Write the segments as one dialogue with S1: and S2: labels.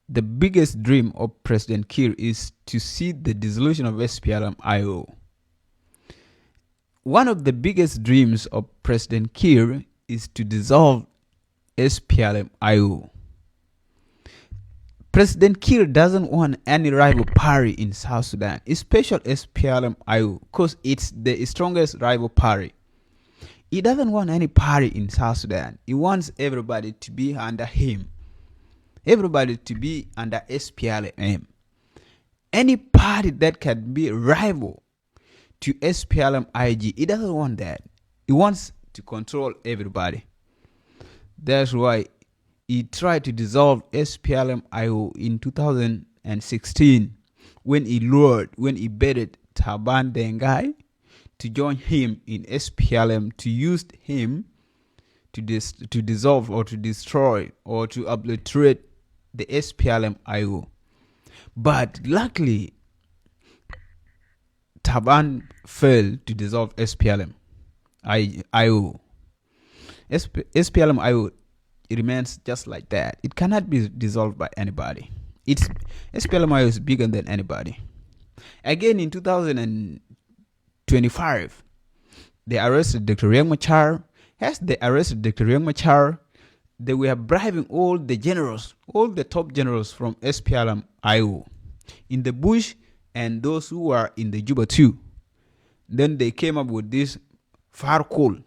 S1: The biggest dream of President Kiir is to see the dissolution of SPLM I.O. One of the biggest dreams of President Kiir is to dissolve SPLM I.O. President Kiir doesn't want any rival party in South Sudan, especially SPLM I.O. because it's the strongest rival party. He doesn't want any party in South Sudan. He wants everybody to be under him. Everybody to be under SPLM. Any party that can be rival to SPLM IG, he doesn't want that. He wants to control everybody. That's why he tried to dissolve SPLM IO in 2016 when he betted Taban Dengai to join him in SPLM, to use him to dissolve or to destroy or to obliterate the SPLM IO. But luckily, Taban failed to dissolve SPLM IO. SPLM IO, it remains just like that. It cannot be dissolved by anybody. SPLM IO is bigger than anybody. Again, in 2025, they arrested Dr. Riek Machar. As they arrested Dr. Riek Machar, they were bribing all the generals, all the top generals from SPLM IO in the bush and those who were in the Juba too. Then they came up with this Farkul.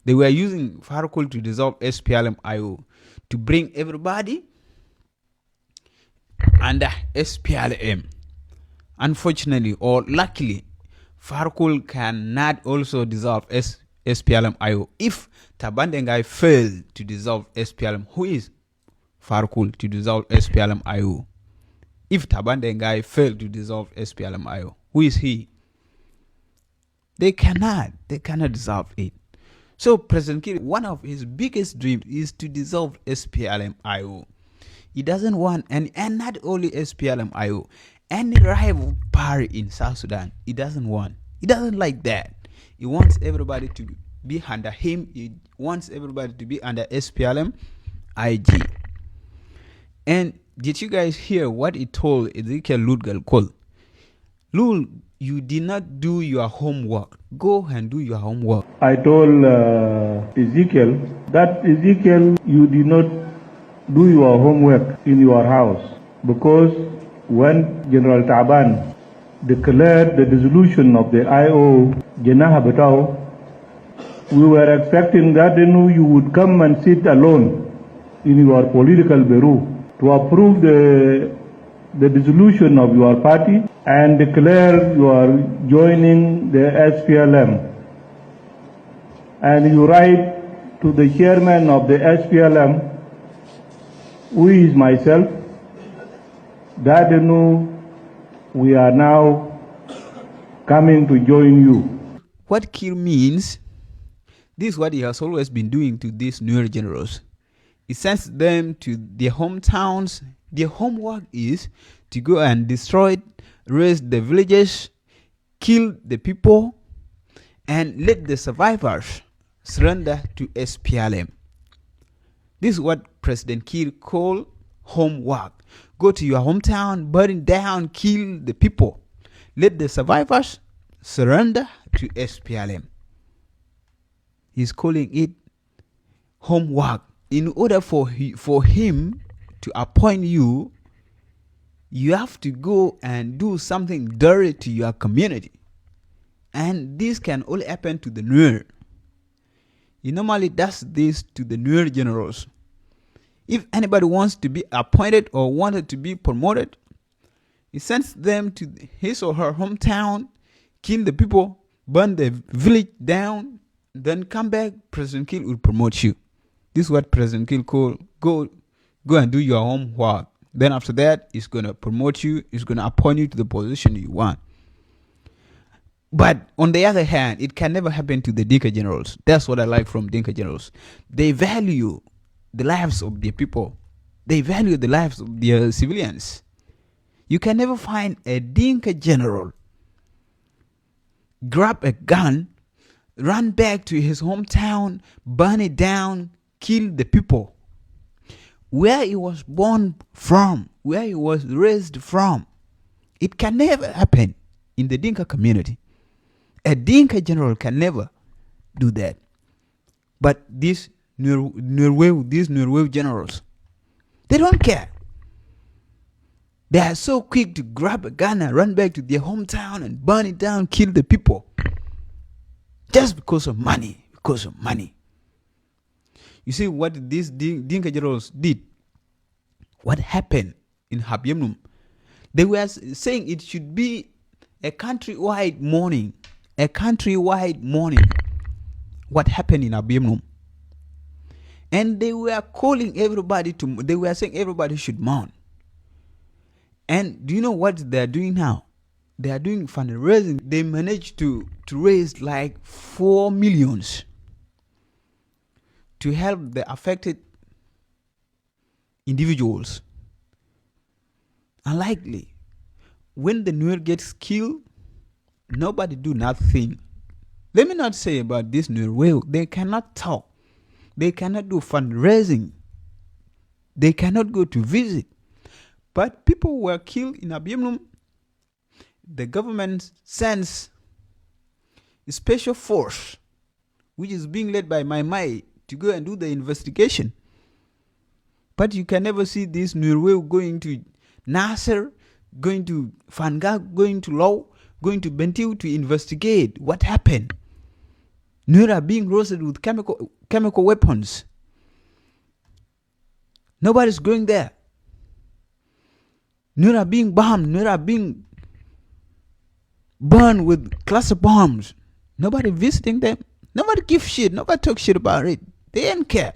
S1: They were using Farkul to dissolve SPLM IO, to bring everybody under SPLM. Unfortunately or luckily, Farkul cannot also dissolve SPLM IO. If Taban Dengai failed to dissolve SPLM, who is Farkul to dissolve SPLM IO? If Taban Dengai failed to dissolve SPLM IO, who is he? They cannot dissolve it. So President Kiir, one of his biggest dreams is to dissolve SPLM IO. He doesn't want and not only SPLM IO, any rival party in South Sudan. He doesn't want. He doesn't like that. He wants everybody to be under him. He wants everybody to be under SPLM IG. And did you guys hear what he told Ezekiel Ludgal? Lul, you did not do your homework. Go and do your homework.
S2: I told Ezekiel that you did not do your homework in your house, because when General Taban declared the dissolution of the I.O. Janah Betau, we were expecting that you would come and sit alone in your political bureau to approve the dissolution of your party and declare you are joining the SPLM. And you write to the chairman of the SPLM, who is myself, that we are now coming to join you.
S1: What Kiir means, this is what he has always been doing to these newer generals. He sends them to their hometowns. Their homework is to go and destroy, raise the villages, kill the people, and let the survivors surrender to SPLM. This is what President Kiir called homework. Go to your hometown, burn down, kill the people. Let the survivors surrender to SPLM. He's calling it homework. In order for him to appoint you, you have to go and do something dirty to your community. And this can only happen to the Nuer. He normally does this to the Nuer generals. If anybody wants to be appointed or wanted to be promoted, he sends them to his or her hometown, kill the people, burn the village down, then come back. President Kiir will promote you. This is what President Kiir called, go and do your homework. Then after that, he's going to promote you. He's going to appoint you to the position you want. But on the other hand, it can never happen to the Dinka generals. That's what I like from Dinka generals. They value the lives of their people. They value the lives of their civilians. You can never find a Dinka general grab a gun, run back to his hometown, burn it down, kill the people where he was born from, where he was raised from. It can never happen in the Dinka community. A Dinka general can never do that. But these Nuer generals, they don't care. They are so quick to grab a gun and run back to their hometown and burn it down, kill the people. Just because of money. Because of money. You see what these Dinka generals did? What happened in Habyemnum? They were saying it should be a countrywide mourning. A countrywide mourning. What happened in Habyemnum? And they were calling everybody they were saying everybody should mourn. And do you know what they're doing now? They are doing fundraising. They managed to raise like 4 million to help the affected individuals. Unlikely. When the Nuer gets killed, nobody do nothing. Let me not say about this Nuer. They cannot talk. They cannot do fundraising. They cannot go to visit. But people were killed in Habyemnum. The government sends a special force, which is being led by Mai, to go and do the investigation. But you can never see this Nuer going to Nasser, going to Fangak, going to Law, going to Bentiu to investigate what happened. Nuer are being roasted with chemical weapons. Nobody's going there. Nuer are being bombed. Nuer are being burned with cluster bombs. Nobody visiting them. Nobody gives shit. Nobody talks shit about it. They don't care.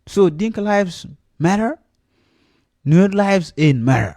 S1: So Dinka lives matter. Nuer lives ain't matter.